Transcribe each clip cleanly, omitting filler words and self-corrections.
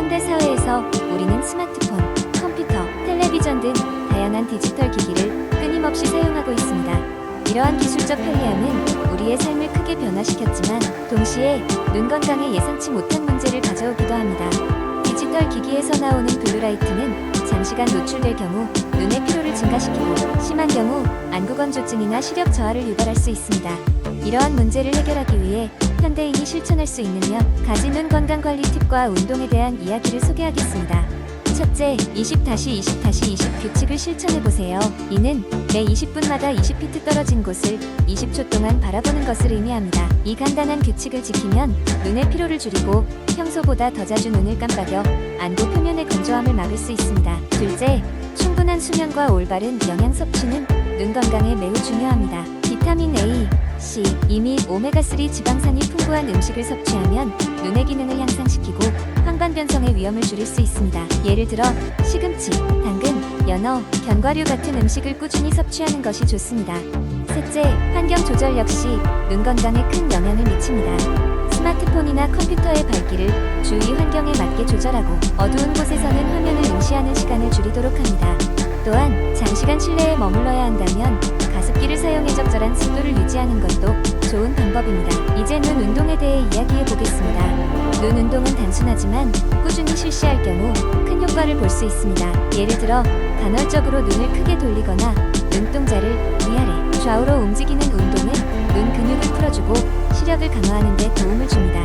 현대 사회에서 우리는 스마트폰, 컴퓨터, 텔레비전 등 다양한 디지털 기기를 끊임없이 사용하고 있습니다. 이러한 기술적 편리함은 우리의 삶을 크게 변화시켰지만 동시에 눈 건강에 예상치 못한 문제를 가져오기도 합니다. 디지털 기기에서 나오는 블루라이트는 장시간 노출될 경우 눈의 피로를 증가시키고 심한 경우 안구건조증이나 시력 저하를 유발할 수 있습니다. 이러한 문제를 해결하기 위해 현대인이 실천할 수 있는 몇 가지 눈 건강 관리 팁과 운동에 대한 이야기를 소개하겠습니다. 첫째, 20-20-20 규칙을 실천해보세요. 이는 매 20분마다 20피트 떨어진 곳을 20초 동안 바라보는 것을 의미합니다. 이 간단한 규칙을 지키면 눈의 피로를 줄이고 평소보다 더 자주 눈을 깜빡여 안구 표면의 건조함을 막을 수 있습니다. 둘째, 충분한 수면과 올바른 영양 섭취는 눈 건강에 매우 중요합니다. 비타민 A, C, E 및 오메가3 지방산이 풍부한 음식을 섭취하면 눈의 기능을 향상시키고 황반변성의 위험을 줄일 수 있습니다. 예를 들어 시금치, 당근, 연어, 견과류 같은 음식을 꾸준히 섭취하는 것이 좋습니다. 셋째, 환경 조절 역시 눈 건강에 큰 영향을 미칩니다. 스마트폰이나 컴퓨터의 밝기를 주위 환경에 맞게 조절하고 어두운 곳에서는 화면을 응시하는 시간을 줄이도록 합니다. 또한 장시간 실내에 머물러야 한다면 가습기를 사용해 적절한 습도를 유지하는 것도 좋은 방법입니다. 이제 눈 운동에 대해 이야기해 보겠습니다. 눈 운동은 단순하지만 꾸준히 실시할 경우 큰 효과를 볼 수 있습니다. 예를 들어 간헐적으로 눈을 크게 돌리거나 눈동자를 위아래, 좌우로 움직이는 운동은 눈 근육을 풀어주고 시력을 강화하는 데 도움을 줍니다.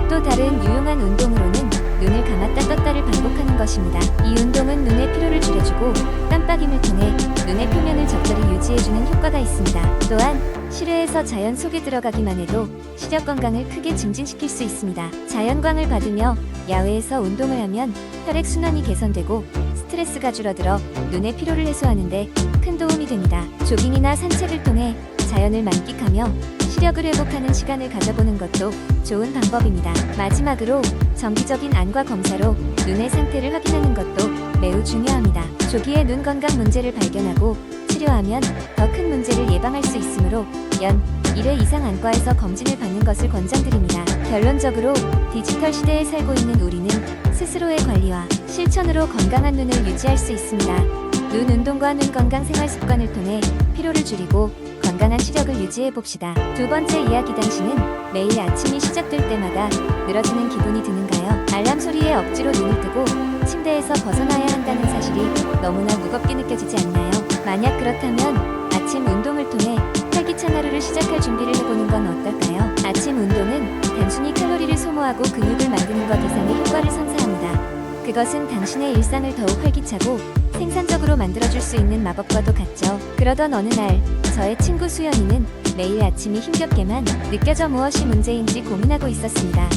또 다른 유용한 운동으로는 눈을 감았다 떴다를 반복하는 것입니다. 이 운동은 눈의 피로를 줄여주고 깜빡임을 통해 눈의 표면을 적절히 유지해주는 효과가 있습니다. 또한 실외에서 자연 속에 들어가기만 해도 시력 건강을 크게 증진시킬 수 있습니다. 자연광을 받으며 야외에서 운동을 하면 혈액순환이 개선되고 스트레스가 줄어들어 눈의 피로를 해소하는 데 큰 도움이 됩니다. 조깅이나 산책을 통해 자연을 만끽하며 시력을 회복하는 시간을 가져보는 것도 좋은 방법입니다. 마지막으로 정기적인 안과 검사로 눈의 상태를 확인하는 것도 매우 중요합니다. 조기에 눈 건강 문제를 발견하고 치료하면 더 큰 문제를 예방할 수 있으므로 연 1회 이상 안과에서 검진을 받는 것을 권장드립니다. 결론적으로 디지털 시대에 살고 있는 우리는 스스로의 관리와 실천으로 건강한 눈을 유지할 수 있습니다. 눈 운동과 눈 건강 생활 습관을 통해 피로를 줄이고 건강한 시력을 유지해 봅시다. 두 번째 이야기, 당신은 매일 아침이 시작될 때마다 늘어지는 기분이 드는가요? 알람 소리에 억지로 눈을 뜨고 침대에서 벗어나야 한다는 사실이 너무나 무겁게 느껴지지 않나요? 만약 그렇다면 아침 운동을 통해 활기찬 하루를 시작할 준비를 해보는 건 어떨까요? 아침 운동은 단순히 칼로리를 소모하고 근육을 만드는 것 이상의 효과를 선사합니다. 그것은 당신의 일상을 더욱 활기차고 생산적으로 만들어줄 수 있는 마법과도 같죠. 그러던 어느 날 저의 친구 수연이는 매일 아침이 힘겹게만 느껴져 무엇이 문제인지 고민하고 있었습니다.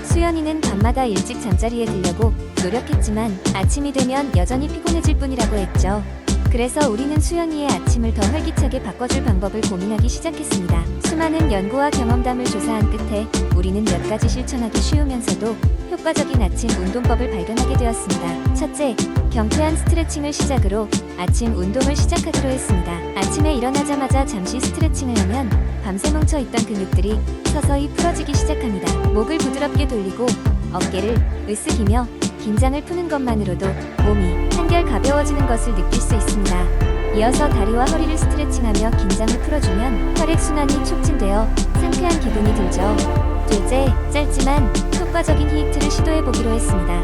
수연이는 밤마다 일찍 잠자리에 들려고 노력했지만 아침이 되면 여전히 피곤해질 뿐이라고 했죠. 그래서 우리는 수연이의 아침을 더 활기차게 바꿔줄 방법을 고민하기 시작했습니다. 수많은 연구와 경험담을 조사한 끝에 우리는 몇 가지 실천하기 쉬우면서도 효과적인 아침 운동법을 발견하게 되었습니다. 첫째, 경쾌한 스트레칭을 시작으로 아침 운동을 시작하기로 했습니다. 아침에 일어나자마자 잠시 스트레칭을 하면 밤새 뭉쳐있던 근육들이 서서히 풀어지기 시작합니다. 목을 부드럽게 돌리고 어깨를 으쓱이며 긴장을 푸는 것만으로도 몸이 한결 가벼워지는 것을 느낄 수 있습니다. 이어서 다리와 허리를 스트레칭하며 긴장을 풀어주면 혈액순환이 촉진되어 상쾌한 기분이 들죠. 둘째, 짧지만 효과적인 히이트를 시도해보기로 했습니다.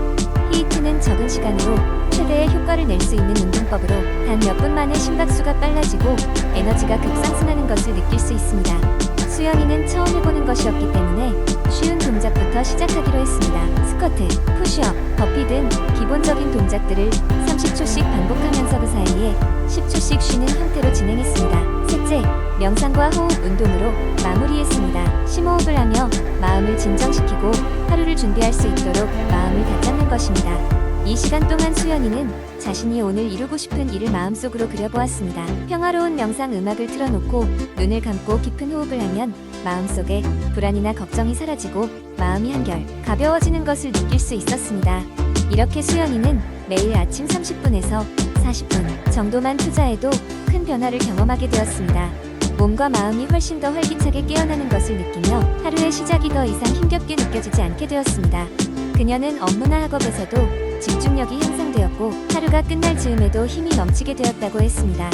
히이트는 적은 시간으로 최대의 효과를 낼 수 있는 운동법으로 단 몇 분 만에 심박수가 빨라지고 에너지가 급상승하는 것을 느낄 수 있습니다. 수연이는 처음 해보는 것이었기 때문에 쉬운 동작부터 시작하기로 했습니다. 스쿼트, 푸시업, 버피 등 기본적인 동작들을 30초씩 반복하면서 그 사이에 10초씩 쉬는 형태로 진행했습니다. 셋째, 명상과 호흡 운동으로 마무리했습니다. 심호흡을 하며 마음을 진정시키고 하루를 준비할 수 있도록 마음을 다잡는 것입니다. 이 시간 동안 수연이는 자신이 오늘 이루고 싶은 일을 마음속으로 그려보았습니다. 평화로운 명상 음악을 틀어놓고 눈을 감고 깊은 호흡을 하면 마음속에 불안이나 걱정이 사라지고 마음이 한결 가벼워지는 것을 느낄 수 있었습니다. 이렇게 수연이는 매일 아침 30분에서 40분 정도만 투자해도 큰 변화를 경험하게 되었습니다. 몸과 마음이 훨씬 더 활기차게 깨어나는 것을 느끼며 하루의 시작이 더 이상 힘겹게 느껴지지 않게 되었습니다. 그녀는 업무나 학업에서도 집중력이 향상되었고 하루가 끝날 즈음에도 힘이 넘치게 되었다고 했습니다.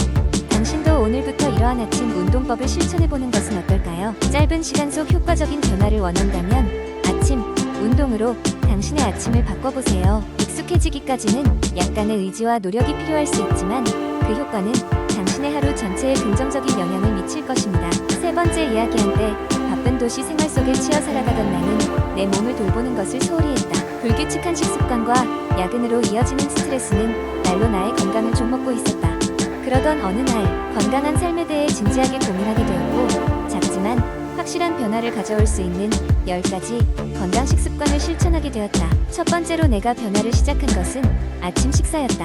당신도 오늘부터 이러한 아침 운동법을 실천해보는 것은 어떨까요? 짧은 시간 속 효과적인 변화를 원한다면 아침 운동으로 당신의 아침을 바꿔보세요. 익숙해지기까지는 약간의 의지와 노력이 필요할 수 있지만 그 효과는 당신의 하루 전체에 긍정적인 영향을 미칠 것입니다. 세 번째, 이야기한 때 바쁜 도시 생활 속에 치여 살아가던 나는 내 몸을 돌보는 것을 소홀히 했다. 불규칙한 식습관과 야근으로 이어지는 스트레스는 날로 나의 건강을 좀먹고 있었다. 그러던 어느 날 건강한 삶에 대해 진지하게 고민하게 되었고 작지만 확실한 변화를 가져올 수 있는 10가지 건강 식습관을 실천하게 되었다. 첫 번째로 내가 변화를 시작한 것은 아침 식사였다.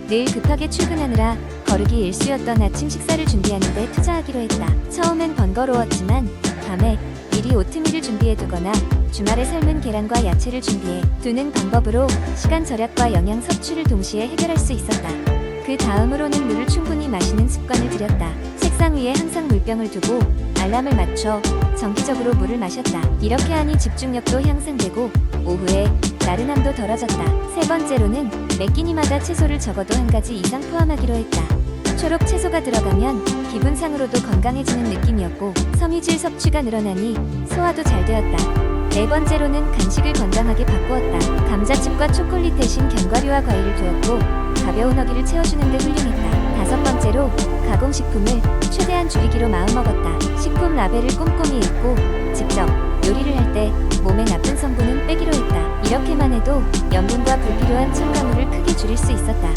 늘 급하게 출근하느라 거르기 일쑤였던 아침 식사를 준비하는 데 투자하기로 했다. 처음엔 번거로웠지만 밤에 미리 오트밀을 준비해두거나 주말에 삶은 계란과 야채를 준비해 두는 방법으로 시간 절약과 영양 섭취를 동시에 해결할 수 있었다. 그 다음으로는 물을 충분히 마시는 습관을 들였다. 책상 위에 항상 물병을 두고 알람을 맞춰 정기적으로 물을 마셨다. 이렇게 하니 집중력도 향상되고 오후에 나른함도 덜어졌다. 세 번째로는 매 끼니마다 채소를 적어도 1가지 이상 포함하기로 했다. 초록 채소가 들어가면 기분상으로도 건강해지는 느낌이었고 섬유질 섭취가 늘어나니 소화도 잘 되었다. 네 번째로는 간식을 건강하게 바꾸었다. 감자칩과 초콜릿 대신 견과류와 과일을 두었고 가벼운 허기를 채워주는 데 훌륭했다. 다섯 번째로 가공식품을 최대한 줄이기로 마음먹었다. 식품 라벨을 꼼꼼히 읽고 직접 요리를 할 때 몸에 나쁜 성분은 빼기로 했다. 이렇게만 해도 염분과 불필요한 첨가물을 크게 줄일 수 있었다.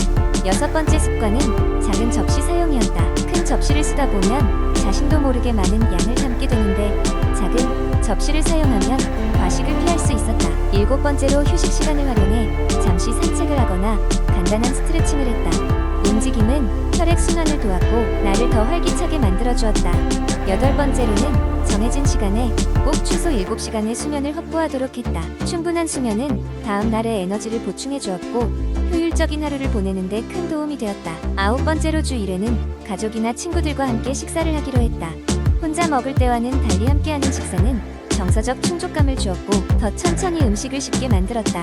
여섯 번째 습관은 작은 접시 사용이었다. 큰 접시를 쓰다 보면 자신도 모르게 많은 양을 담게 되는데 작은 접시를 사용하면 과식을 피할 수 있었다. 일곱 번째로 휴식 시간을 활용해 잠시 산책을 하거나 간단한 스트레칭을 했다. 움직임은 혈액순환을 도왔고 나를 더 활기차게 만들어주었다. 여덟 번째로는 정해진 시간에 꼭 최소 7시간의 수면을 확보하도록 했다. 충분한 수면은 다음 날의 에너지를 보충해주었고 효율적인 하루를 보내는데 큰 도움이 되었다. 아홉 번째로 주 1회는 가족이나 친구들과 함께 식사를 하기로 했다. 혼자 먹을 때와는 달리 함께하는 식사는 정서적 충족감을 주었고 더 천천히 음식을 쉽게 만들었다.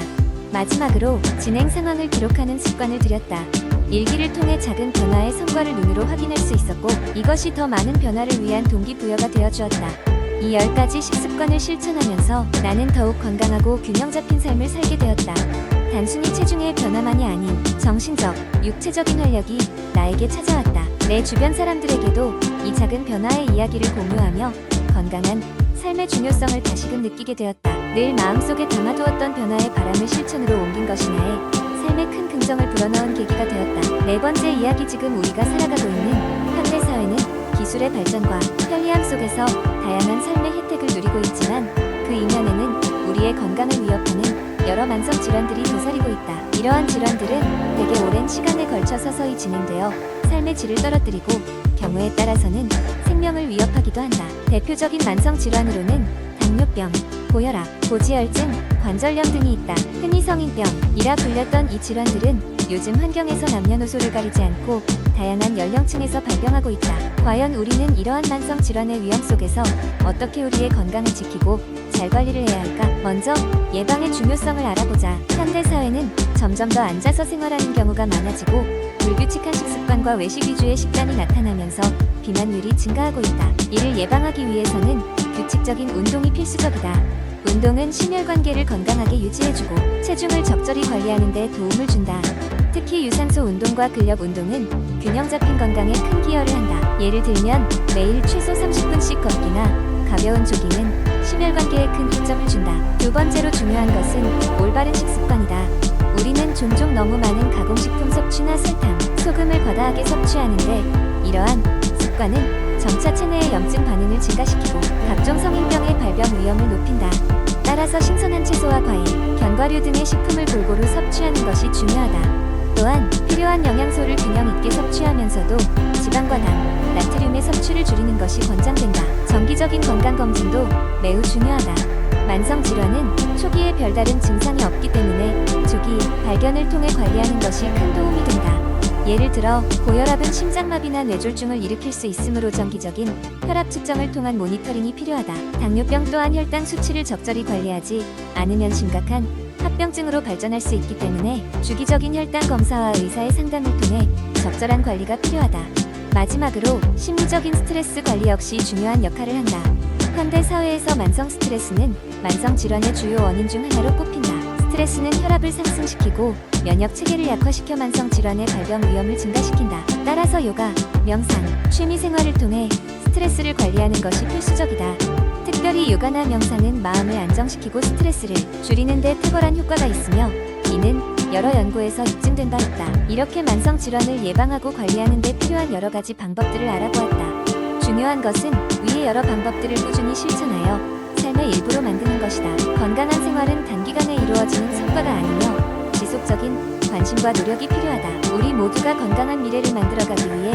마지막으로 진행 상황을 기록하는 습관을 들였다. 일기를 통해 작은 변화의 성과를 눈으로 확인할 수 있었고 이것이 더 많은 변화를 위한 동기부여가 되어주었다. 이 10가지 식습관을 실천하면서 나는 더욱 건강하고 균형 잡힌 삶을 살게 되었다. 단순히 체중의 변화만이 아닌 정신적, 육체적인 활력이 나에게 찾아왔다. 내 주변 사람들에게도 이 작은 변화의 이야기를 공유하며 건강한 삶의 중요성을 다시금 느끼게 되었다. 늘 마음속에 담아두었던 변화의 바람을 실천으로 옮긴 것이 나의 삶에 큰 긍정을 불어넣은 계기가 되었다. 네 번째 이야기, 지금 우리가 살아가고 있는 현대사회는 기술의 발전과 편리함 속에서 다양한 삶의 혜택을 누리고 있지만 그 이면에는 우리의 건강을 위협하는 여러 만성 질환들이 도사리고 있다. 이러한 질환들은 대개 오랜 시간에 걸쳐 서서히 진행되어 삶의 질을 떨어뜨리고 경우에 따라서는 생명을 위협하기도 한다. 대표적인 만성 질환으로는 당뇨병, 고혈압, 고지혈증, 관절염 등이 있다. 흔히 성인병이라 불렸던 이 질환들은 요즘 환경에서 남녀노소를 가리지 않고 다양한 연령층에서 발병하고 있다. 과연 우리는 이러한 만성 질환의 위험 속에서 어떻게 우리의 건강을 지키고 잘 관리를 해야 할까? 먼저 예방의 중요성을 알아보자. 현대사회는 점점 더 앉아서 생활하는 경우가 많아지고 불규칙한 식습관과 외식 위주의 식단이 나타나면서 비만율이 증가하고 있다. 이를 예방하기 위해서는 규칙적인 운동이 필수적이다. 운동은 심혈관계를 건강하게 유지해주고 체중을 적절히 관리하는 데 도움을 준다. 특히 유산소 운동과 근력 운동은 균형 잡힌 건강에 큰 기여를 한다. 예를 들면 매일 최소 30분씩 걷기나 가벼운 조깅은 심혈관계에 큰 이점을 준다. 두 번째로 중요한 것은 올바른 식습관이다. 우리는 종종 너무 많은 가공식품 섭취나 설탕, 소금을 과다하게 섭취하는데 이러한 습관은 점차 체내의 염증 반응을 증가시키고 각종 성인병의 발병 위험을 높인다. 따라서 신선한 채소와 과일, 견과류 등의 식품을 골고루 섭취하는 것이 중요하다. 또한 필요한 영양소를 균형 있게 섭취하면서도 지방과 당, 나트륨의 섭취를 줄이는 것이 권장된다. 정기적인 건강검진도 매우 중요하다. 만성질환은 초기에 별다른 증상이 없기 때문에 조기 발견을 통해 관리하는 것이 큰 도움이 된다. 예를 들어 고혈압은 심장마비나 뇌졸중을 일으킬 수 있으므로 정기적인 혈압 측정을 통한 모니터링이 필요하다. 당뇨병 또한 혈당 수치를 적절히 관리하지 않으면 심각한 합병증으로 발전할 수 있기 때문에 주기적인 혈당 검사와 의사의 상담을 통해 적절한 관리가 필요하다. 마지막으로 심리적인 스트레스 관리 역시 중요한 역할을 한다. 현대 사회에서 만성 스트레스는 만성 질환의 주요 원인 중 하나로 꼽힌다. 스트레스는 혈압을 상승시키고 면역 체계를 약화시켜 만성 질환의 발병 위험을 증가시킨다. 따라서 요가, 명상, 취미 생활을 통해 스트레스를 관리하는 것이 필수적이다. 특별히 요가나 명상은 마음을 안정시키고 스트레스를 줄이는 데 탁월한 효과가 있으며 이는 여러 연구에서 입증된 바 있다. 이렇게 만성 질환을 예방하고 관리하는 데 필요한 여러 가지 방법들을 알아보았다. 중요한 것은 위의 여러 방법들을 꾸준히 실천하여 삶의 일부로 만드는 것이다. 건강한 생활은 단기간에 이루어지는 성과가 아니며 지속적인 관심과 노력이 필요하다. 우리 모두가 건강한 미래를 만들어가기 위해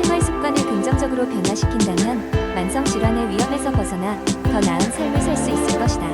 생활 습관을 긍정적으로 변화시킨다면 만성 질환의 위험에서 벗어나 더 나은 삶을 살 수 있을 것이다.